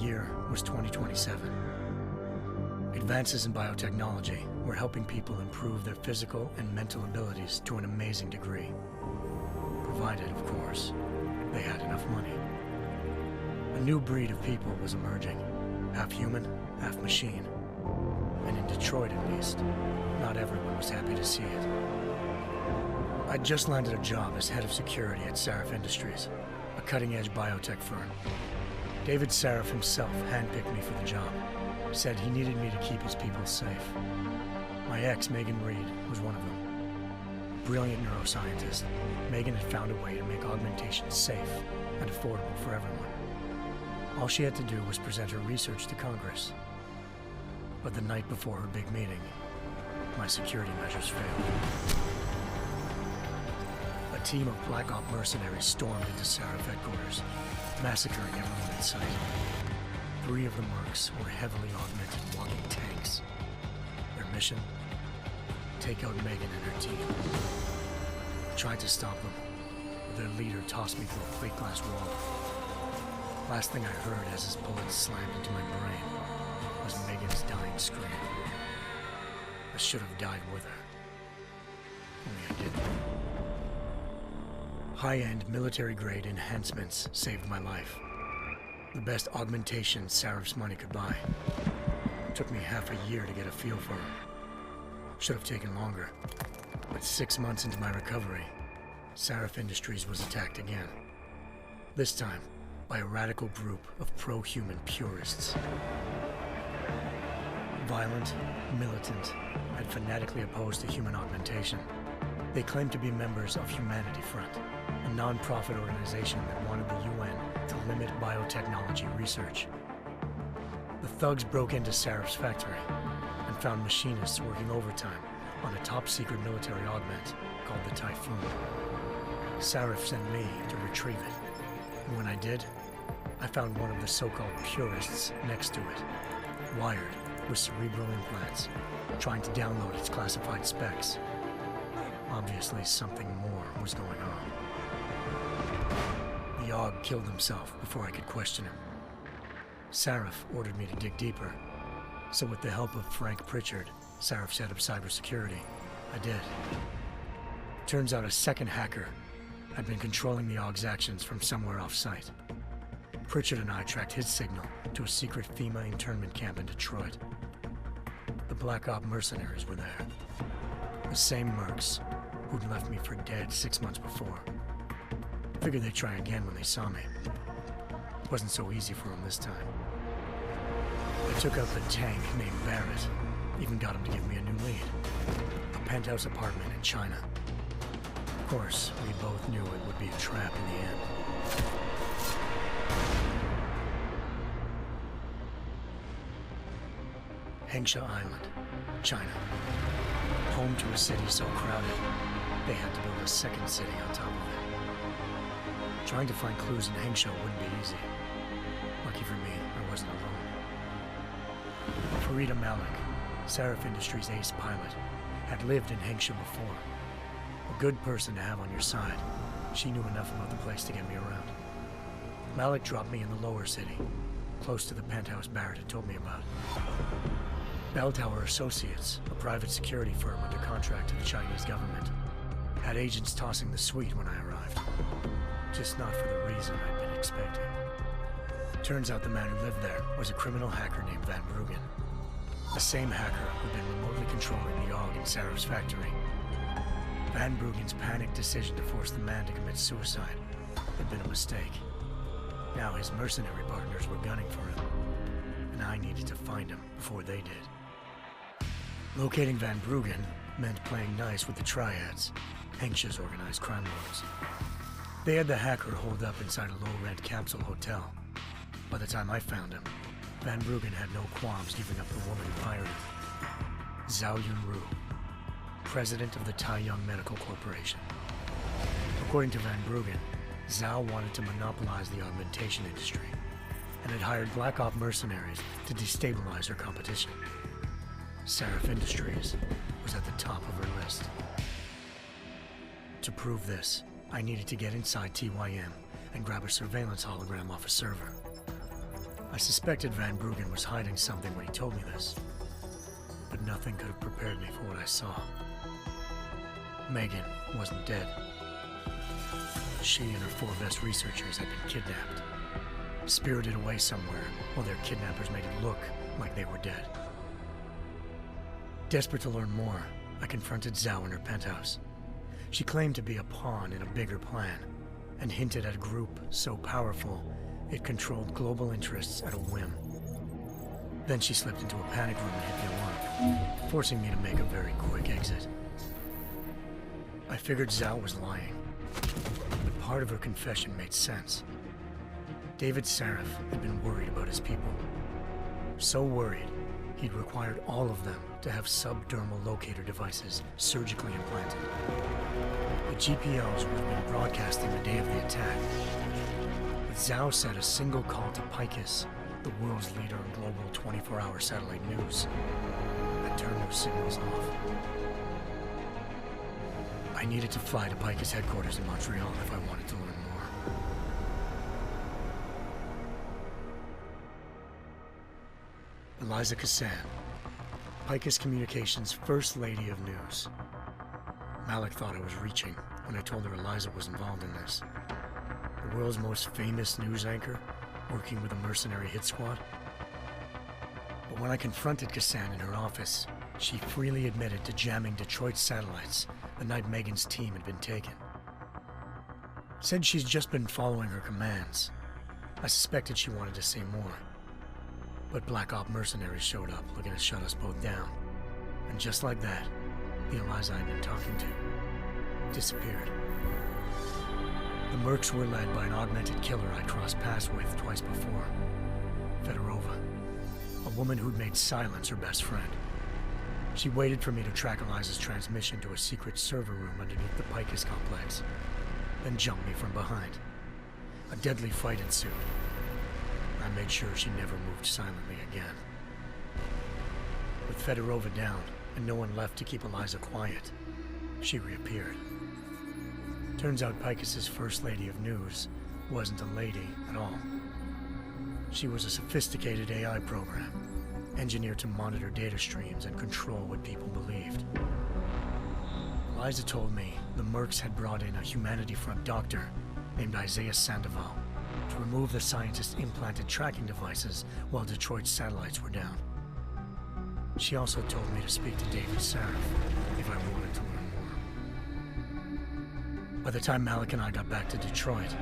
year was 2027. Advances in biotechnology were helping people improve their physical and mental abilities to an amazing degree. Provided, of course, they had enough money. A new breed of people was emerging, half human, half machine. And in Detroit, at least, not everyone was happy to see it. I'd just landed a job as head of security at Sarif Industries, a cutting-edge biotech firm. David Sarif himself handpicked me for the job, said he needed me to keep his people safe. My ex, Megan Reed, was one of them. Brilliant neuroscientist, Megan had found a way to make augmentation safe and affordable for everyone. All she had to do was present her research to Congress. But the night before her big meeting, my security measures failed. A team of Black Op mercenaries stormed into Sarif headquarters, massacring everyone in sight. 3 of the mercs were heavily augmented walking tanks. Their mission? Take out Megan and her team. I tried to stop them, but their leader tossed me through a plate glass wall. Last thing I heard as his bullets slammed into my brain was Megan's dying scream. I should have died with her. Only I didn't. High-end military-grade enhancements saved my life. The best augmentation Sarif's money could buy. It took me half a year to get a feel for her. Should have taken longer. But 6 months into my recovery, Sarif Industries was attacked again. This time, by a radical group of pro-human purists. Violent, militant, and fanatically opposed to human augmentation. They claimed to be members of Humanity Front, a non-profit organization that wanted the UN to limit biotechnology research. The thugs broke into Sarif's factory and found machinists working overtime on a top-secret military augment called the Typhoon. Sarif sent me to retrieve it, and when I did, I found one of the so-called purists next to it, wired with cerebral implants, trying to download its classified specs. Obviously, something more was going on. The AUG killed himself before I could question him. Sarif ordered me to dig deeper, so with the help of Frank Pritchard, Sarif's head of cybersecurity, I did. Turns out a second hacker had been controlling the AUG's actions from somewhere off-site. Pritchard and I tracked his signal to a secret FEMA internment camp in Detroit. The Black Op mercenaries were there. The same mercs who'd left me for dead 6 months before. Figured they'd try again when they saw me. It wasn't so easy for them this time. I took out the tank named Barrett, even got him to give me a new lead. A penthouse apartment in China. Of course, we both knew it would be a trap in the end. Hengsha Island, China. Home to a city so crowded, they had to build a second city on top of it. Trying to find clues in Hengsha wouldn't be easy. Lucky for me, I wasn't alone. Farida Malik, Sarif Industries' ace pilot, had lived in Hengsha before. A good person to have on your side. She knew enough about the place to get me around. Malik dropped me in the lower city, close to the penthouse Barrett had told me about. Bell Tower Associates, a private security firm under contract to the Chinese government, had agents tossing the suite when I arrived. Just not for the reason I'd been expecting. Turns out the man who lived there was a criminal hacker named Van Bruggen. The same hacker who'd been remotely controlling the AUG in Sarah's factory. Van Bruggen's panicked decision to force the man to commit suicide had been a mistake. Now his mercenary partners were gunning for him, and I needed to find him before they did. Locating Van Bruggen meant playing nice with the triads, anxious organized crime lords. They had the hacker holed up inside a low-rent capsule hotel. By the time I found him, Van Bruggen had no qualms giving up the woman who hired him. Zhao Yunru, president of the Taiyang Medical Corporation. According to Van Bruggen, Zhao wanted to monopolize the augmentation industry and had hired Black Op mercenaries to destabilize her competition. Seraph Industries was at the top of her list. To prove this, I needed to get inside TYM and grab a surveillance hologram off a server. I suspected Van Bruggen was hiding something when he told me this, but nothing could have prepared me for what I saw. Megan wasn't dead. She and her 4 best researchers had been kidnapped, spirited away somewhere while their kidnappers made it look like they were dead. Desperate to learn more, I confronted Zhao in her penthouse. She claimed to be a pawn in a bigger plan, and hinted at a group so powerful it controlled global interests at a whim. Then she slipped into a panic room and hit the alarm, forcing me to make a very quick exit. I figured Zhao was lying, but part of her confession made sense. David Saraf had been worried about his people. So worried, he'd required all of them to have subdermal locator devices surgically implanted. The GPLs would have been broadcasting the day of the attack. But Zhao said a single call to Picus, the world's leader in global 24-hour satellite news, had turned those signals off. I needed to fly to Picus headquarters in Montreal if I wanted to learn more. Eliza Cassan, Picus Communications' First Lady of News. Malik thought I was reaching when I told her Eliza was involved in this. The world's most famous news anchor, working with a mercenary hit squad. But when I confronted Cassan in her office, she freely admitted to jamming Detroit's satellites the night Megan's team had been taken. Said she's just been following her commands. I suspected she wanted to say more. But Black Op mercenaries showed up looking to shut us both down. And just like that, the Eliza I'd been talking to disappeared. The Mercs were led by an augmented killer I'd crossed paths with twice before, Fedorova, a woman who'd made silence her best friend. She waited for me to track Eliza's transmission to a secret server room underneath the Picus complex, then jumped me from behind. A deadly fight ensued. I made sure she never moved silently again. With Fedorova down and no one left to keep Eliza quiet, she reappeared. Turns out Picus's First Lady of News wasn't a lady at all. She was a sophisticated AI program, engineered to monitor data streams and control what people believed. Eliza told me the Mercs had brought in a Humanity Front doctor named Isaiah Sandoval to remove the scientist's implanted tracking devices while Detroit's satellites were down. She also told me to speak to David Saraf if I wanted to learn more. By the time Malik and I got back to Detroit,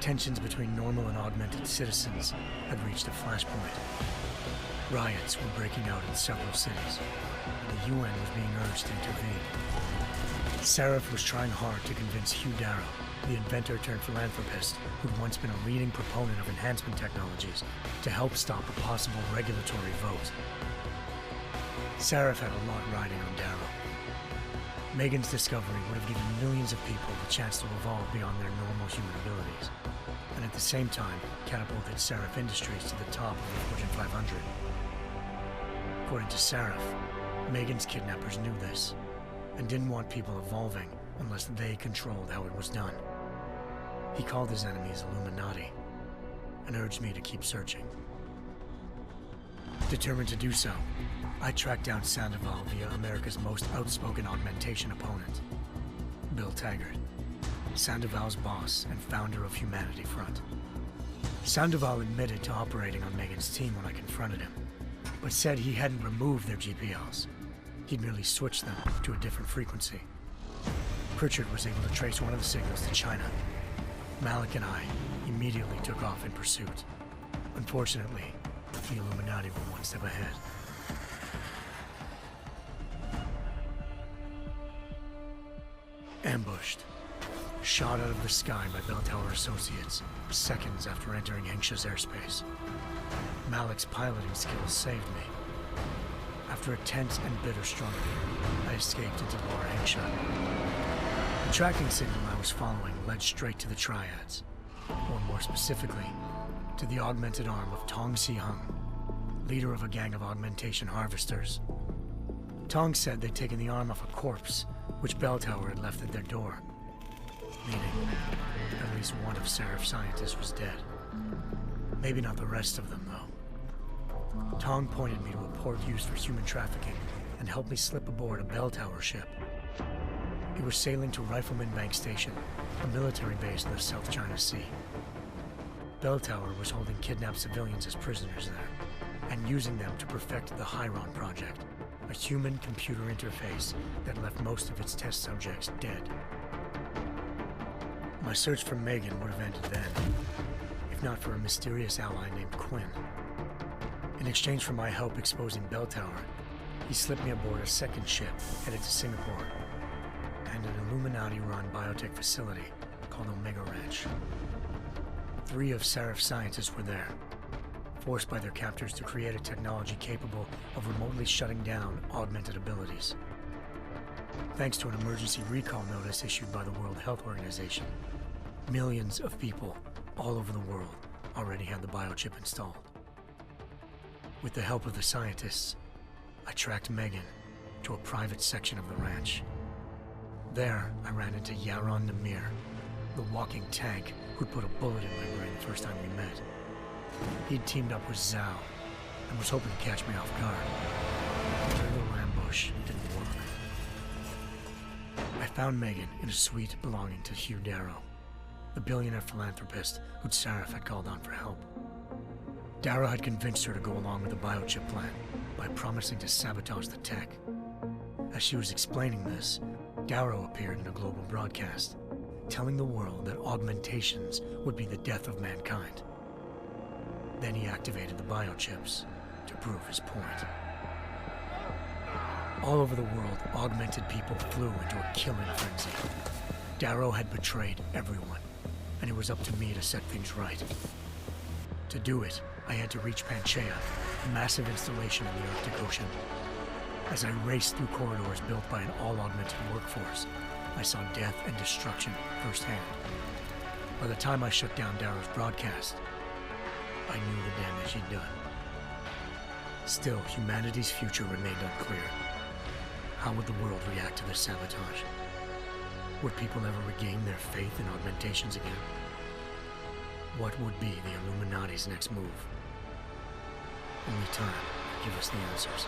tensions between normal and augmented citizens had reached a flashpoint. Riots were breaking out in several cities, and the UN was being urged to intervene. Saraf was trying hard to convince Hugh Darrow, the inventor-turned-philanthropist who'd once been a leading proponent of enhancement technologies, to help stop a possible regulatory vote. Saraf had a lot riding on Darrow. Megan's discovery would have given millions of people the chance to evolve beyond their normal human abilities, and at the same time catapulted Saraf Industries to the top of the Fortune 500. According to Saraf, Megan's kidnappers knew this, and didn't want people evolving unless they controlled how it was done. He called his enemies illuminati, and urged me to keep searching. Determined to do so, I tracked down Sandoval via America's most outspoken augmentation opponent, Bill Taggart, Sandoval's boss and founder of Humanity Front. Sandoval admitted to operating on Megan's team when I confronted him, but said he hadn't removed their GPLs. He'd merely switched them to a different frequency. Pritchard was able to trace one of the signals to China. Malik and I immediately took off in pursuit. Unfortunately, the Illuminati were one step ahead. Ambushed. Shot out of the sky by Bell Tower associates, seconds after entering Hengsha's airspace. Malik's piloting skills saved me. After a tense and bitter struggle, I escaped into Lower Hengsha. The tracking signal I was following led straight to the Triads, or more specifically, to the augmented arm of Tong Si-hung, leader of a gang of augmentation harvesters. Tong said they'd taken the arm off a corpse, which Bell Tower had left at their door, meaning at least one of Seraph's scientists was dead. Maybe not the rest of them, though. Tong pointed me to a port used for human trafficking and helped me slip aboard a Bell Tower ship. It was sailing to Rifleman Bank Station, a military base in the South China Sea. Bell Tower was holding kidnapped civilians as prisoners there, and using them to perfect the Hyron Project, a human-computer interface that left most of its test subjects dead. My search for Megan would have ended then, if not for a mysterious ally named Quinn. In exchange for my help exposing Bell Tower, he slipped me aboard a second ship headed to Singapore and an Illuminati-run biotech facility called Omega Ranch. 3 of Seraph's scientists were there, forced by their captors to create a technology capable of remotely shutting down augmented abilities. Thanks to an emergency recall notice issued by the World Health Organization, millions of people all over the world already had the biochip installed. With the help of the scientists, I tracked Megan to a private section of the ranch. There, I ran into Yaron Namir, the walking tank who'd put a bullet in my brain the first time we met. He'd teamed up with Zhao and was hoping to catch me off guard. Their little ambush didn't work. I found Megan in a suite belonging to Hugh Darrow, the billionaire philanthropist who'd Seraph had called on for help. Darrow had convinced her to go along with the biochip plan by promising to sabotage the tech. As she was explaining this, Darrow appeared in a global broadcast, telling the world that augmentations would be the death of mankind. Then he activated the biochips to prove his point. All over the world, augmented people flew into a killing frenzy. Darrow had betrayed everyone, and it was up to me to set things right. To do it, I had to reach Panchaea, a massive installation in the Arctic Ocean. As I raced through corridors built by an all-augmented workforce, I saw death and destruction firsthand. By the time I shut down Darrow's broadcast, I knew the damage he'd done. Still, humanity's future remained unclear. How would the world react to this sabotage? Would people ever regain their faith in augmentations again? What would be the Illuminati's next move? Only time could give us the answers.